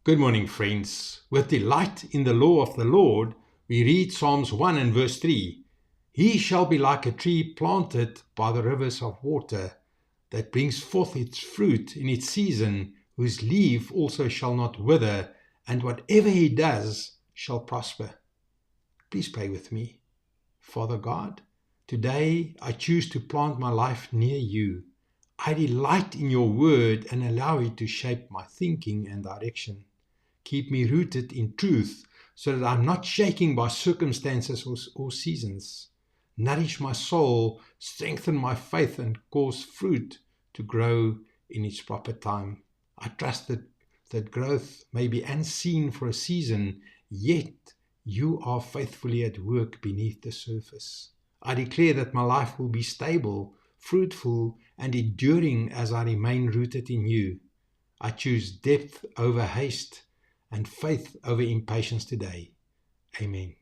Good morning, friends. With delight in the law of the Lord, we read Psalms 1 and verse 3. He shall be like a tree planted by the rivers of water, that brings forth its fruit in its season, whose leaf also shall not wither, and whatever he does shall prosper. Please pray with me. Father God, today I choose to plant my life near you. I delight in your word and allow it to shape my thinking and direction. Keep me rooted in truth so that I'm not shaken by circumstances or seasons. Nourish my soul, strengthen my faith, and cause fruit to grow in its proper time. I trust that growth may be unseen for a season, yet you are faithfully at work beneath the surface. I declare that my life will be stable, fruitful, and enduring as I remain rooted in you. I choose depth over haste and faith over impatience today. Amen.